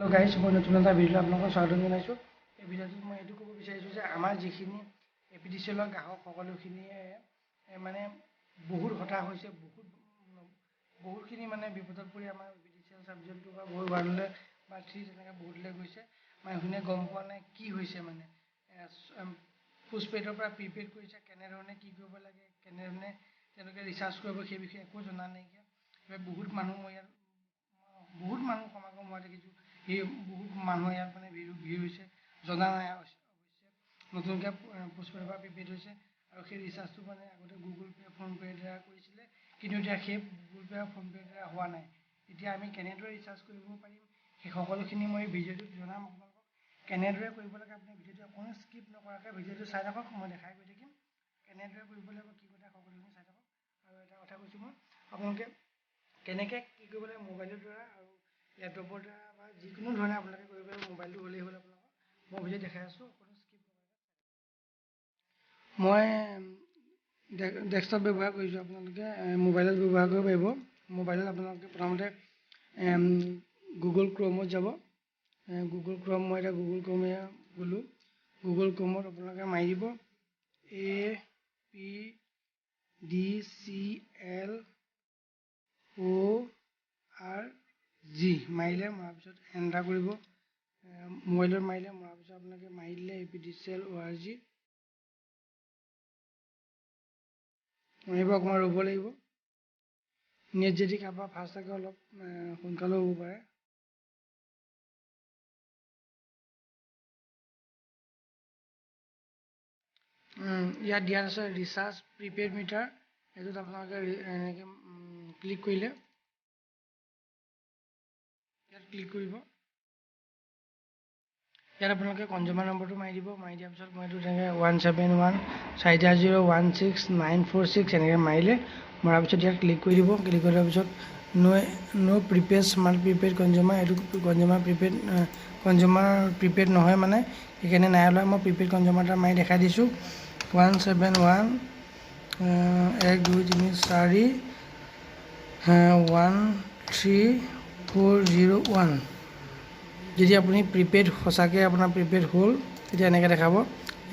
Hello' guys, মই নতুন এটা ভিডিঅ'লৈ আপোনালোকক স্বাগতম জনাইছোঁ। এই ভিডিঅ'টোত মই এইটো ক'ব বিচাৰিছোঁ যে আমাৰ যিখিনি APDCL গ্ৰাহক সকলোখিনিয়ে মানে বহুত হতাশ হৈছে, বহুতখিনি মানে বিপদত পৰি আমাৰ APDCL ছাবজেক্টটো বা বহুত ৱাৰ্ডলৈ বা তেনেকৈ বহুতলৈ গৈছে। মানুহখিনিয়ে গম পোৱা নাই কি হৈছে, মানে পোষ্টপেইডৰ পৰা প্ৰিপেইড কৰিছে, কেনেধৰণে কি কৰিব লাগে, কেনেধৰণে তেওঁলোকে ৰিচাৰ্জ কৰিব, সেই বিষয়ে একো জনা নাইকিয়া। বহুত মানুহ সমাগম হোৱা দেখিছোঁ। সেই বহুত মানুহ ইয়াত মানে ভিৰ হৈছে, জনা নাই অৱশ্যে নতুনকৈ পোষ্টপেইডৰ পৰা প্ৰিপেইড হৈছে আৰু সেই ৰিচাৰ্জটো মানে আগতে গুগল পে' ফোনপে'ৰ দ্বাৰা কৰিছিলে, কিন্তু এতিয়া সেই গুগল পে' ফোনপে'ৰ দ্বাৰা হোৱা নাই। এতিয়া আমি কেনেদৰে ৰিচাৰ্জ কৰিব পাৰিম সেই সকলোখিনি মই ভিডিঅ'টোত জনাম আপোনালোকক। কেনেদৰে কৰিব লাগে আপুনি ভিডিঅ'টো অকণো স্কিপ নকৰাকৈ ভিডিঅ'টো চাই থাকক, মই দেখাই গৈ থাকিম কেনেদৰে কৰিব লাগিব, কি কথা সকলোখিনি চাই থাকক। আৰু এটা কথা কৈছোঁ, মই আপোনালোকে কেনেকৈ কি কৰিব লাগে মোবাইলৰ দ্বাৰা আৰু লেপটপৰ দ্বাৰা বা যিকোনো ধৰণে আপোনালোকে কৰিব পাৰিব, মোবাইলটো হ'লেই হ'ল আপোনালোকৰ। মই ভিডিঅ' দেখাই আছোঁ, অকণো স্কিপ নকৰাকৈ। মই ডেস্কটপ ব্যৱহাৰ কৰিছোঁ, আপোনালোকে মোবাইলত ব্যৱহাৰ কৰিব পাৰিব। মোবাইলত আপোনালোকে প্ৰথমতে গুগল ক্ৰমত যাব। গুগল ক্ৰম, মই এতিয়া গুগল ক্ৰমে গ'লোঁ। গুগল ক্ৰমত আপোনালোকে মাৰি দিব APDCL মাৰিলে, মৰাৰ পিছত এণ্টাৰ কৰিব। মোবাইলত মাৰিলে, মৰাৰ পিছত আপোনালোকে মাৰি দিলে APDCL মাৰিব, অকণমান ৰ'ব লাগিব। নেট যদি কাৰোবাৰ ফাষ্ট থাকে অলপ সোনকালেও হ'ব পাৰে। ইয়াত দিয়াত আছে ৰিচাৰ্জ প্ৰিপেইড মিটাৰ। এইটোত আপোনালোকে এনেকৈ ক্লিক কৰিলে, ইয়াত ক্লিক কৰিব। ইয়াত আপোনালোকে কনজিউমাৰ নম্বৰটো মাৰি দিব। মাৰি দিয়াৰ পিছত মই এইটো তেনেকৈ 171/40946 এনেকৈ মাৰিলে, মৰাৰ পিছত ইয়াত ক্লিক কৰি দিব। ক্লিক কৰি দিয়াৰ পিছত ন' প্ৰিপেইড স্মাৰ্ট প্ৰিপেইড কনজিউমাৰ, এইটো কনজিউমাৰ প্ৰিপেইড নহয়, মানে সেইকাৰণে নাই ওলোৱা। মই প্ৰিপেইড কনজিউমাৰ এটা মাৰি দেখাই দিছোঁ। 171/123/401। যদি আপুনি প্ৰিপেইড সঁচাকৈ আপোনাৰ প্ৰিপেইড হ'ল, তেতিয়া এনেকৈ দেখাব।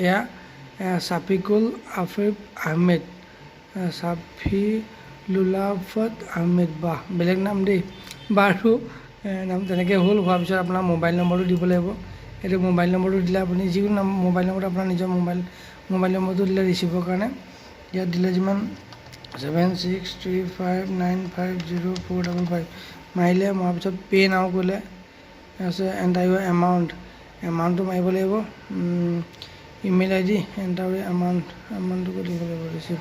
এয়া ছাফিকুল আফিফ আহমেদ, ছাফিলুলাফত আহমেদ, বাহ বেলেগ নাম দেই। বাৰু নাম তেনেকৈ হ'ল। হোৱাৰ পিছত আপোনাৰ মোবাইল নম্বৰটো দিব লাগিব। এইটো মোবাইল নম্বৰটো দিলে আপুনি যিকোনো মোবাইল নম্বৰটো আপোনাৰ নিজৰ মোবাইল নম্বৰটো দিলে ৰিচিভৰ কাৰণে। ইয়াত দিলে যিমান 7635950455 মাৰিলে, মৰাৰ পিছত পে' নাও কৰিলে আছে, এণ্টাৰ ইউৰ এমাউণ্টটো মাৰিব লাগিব। ইমেইল ID এণ্টাৰ এমাউণ্টটো দিব লাগিব। ৰিচিভ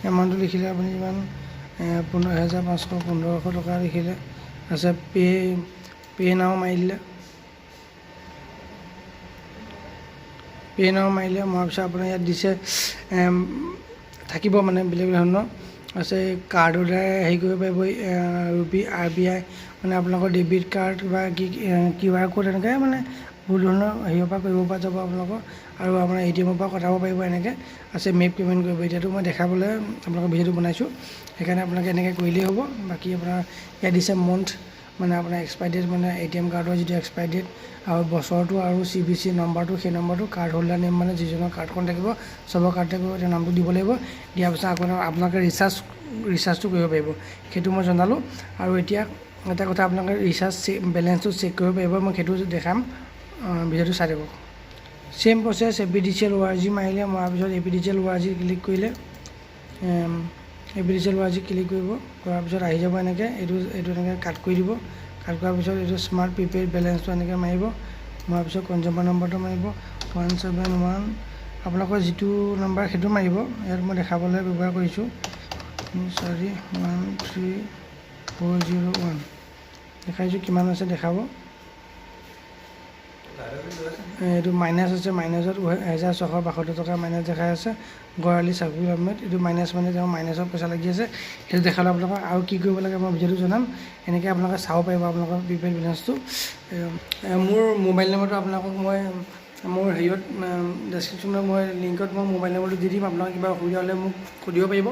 এমাউণ্টটো লিখিলে আপুনি যিমান 15,500 টকা লিখিলে আছে। পে' নাও মাৰি দিলে। পে' নাও মাৰিলে, মৰাৰ পিছত আপোনাৰ ইয়াত দিছে থাকিব মানে বেলেগ ধৰণৰ আছে। কাৰ্ডৰ দ্বাৰা হেৰি কৰিব পাৰিব, RBI মানে আপোনালোকৰ ডেবিট কাৰ্ড বা QR ক'ড এনেকৈ মানে বহুত ধৰণৰ হেৰিৰ পৰা কৰিব পৰা যাব আপোনালোকৰ। আৰু আপোনাৰ ATMৰ পৰা কটাব পাৰিব, এনেকৈ আছে। মেক পে'মেণ্ট কৰিব। এতিয়াতো মই দেখাবলৈ আপোনালোকৰ ভিডিঅ'টো বনাইছোঁ, সেইকাৰণে আপোনালোকে এনেকৈ কৰিলেই হ'ব। বাকী আপোনাৰ ইয়াত দিছে মন্থ, মানে আপোনাৰ এক্সপায়াৰ ডেট, মানে ATM কাৰ্ডৰ যিটো এক্সপায়াৰ ডেট আৰু বছৰটো আৰু CVC নম্বৰটো, সেই নম্বৰটো কাৰ্ড হোল্ডাৰ নেম, মানে যিজনৰ কাৰ্ডখন থাকিব চবৰ কাৰ্ড থাকিব, তেওঁ নামটো দিব লাগিব। দিয়াৰ পিছত আপোনালোকে ৰিচাৰ্জটো কৰিব পাৰিব, সেইটো মই জনালোঁ। আৰু এতিয়া এটা কথা, আপোনালোকে ৰিচাৰ্জ বেলেঞ্চটো চেক কৰিব পাৰিব, মই সেইটো দেখাম। ভিডিঅ'টো চাই থাকক। চেম প্ৰচেছ APDCL মাৰিলে, মৰাৰ পিছত APDCL ক্লিক কৰিলে, APDCL ক্লিক কৰিব। কৰাৰ পিছত আহি যাব এনেকৈ, এইটো এনেকৈ কাট কৰি দিব। কাট কৰাৰ পিছত এইটো স্মাৰ্ট প্ৰিপেইড বেলেঞ্চটো এনেকৈ মাৰিব। মৰাৰ পিছত কনজিউমাৰ নম্বৰটো মাৰিব 171, আপোনালোকৰ যিটো নম্বৰ সেইটো মাৰিব। ইয়াত মই দেখাবলৈ ব্যৱহাৰ কৰিছোঁ 413401 দেখাইছোঁ, কিমান আছে দেখাব। এইটো মাইনাছ আছে, মাইনাছত 1672 টকা মাইনাছ দেখাই আছে। গৰালি ছাফিউল আহমেদ, এইটো মাইনাছ মানে তেওঁ মাইনাছৰ পইচা লাগি আছে, সেইটো দেখালোঁ আপোনালোকক। আৰু কি কৰিব লাগে মই ভিডিঅ'টো জনাম, এনেকৈ আপোনালোকে চাব পাৰিব আপোনালোকৰ প্ৰিপেইড বেলেঞ্চটো। মোৰ মোবাইল নম্বৰটো আপোনালোকক মই মোৰ হেৰিয়ত ডেছক্ৰিপশ্যনত মই লিংকত মই মোবাইল নম্বৰটো দি দিম। আপোনালোকে কিবা অসুবিধা হ'লে মোক সুধিব পাৰিব,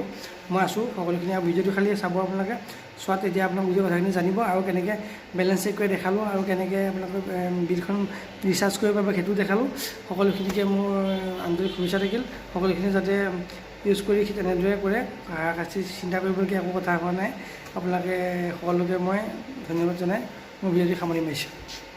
মই আছোঁ সকলোখিনি। আৰু ভিডিঅ'টো খালি চাব আপোনালোকে, চোৱাত এতিয়া আপোনাক গোটেই কথাখিনি জানিব আৰু কেনেকৈ বেলেঞ্চ চেক কৰি দেখালোঁ আৰু কেনেকৈ আপোনালোকে বিলখন ৰিচাৰ্জ কৰিব পাৰিব সেইটোও দেখালোঁ সকলোখিনিকে মোৰ আন্তৰিক শুভেচ্ছা থাকিল সকলোখিনি যাতে ইউজ কৰি তেনেদৰে কৰে হাৰাশাস্তি চিন্তা কৰিবলগীয়া একো কথা হোৱা নাই আপোনালোকে সকলোকে মই ধন্যবাদ জনাই মোৰ ভিডিঅ'টি সামৰণি মাৰিছোঁ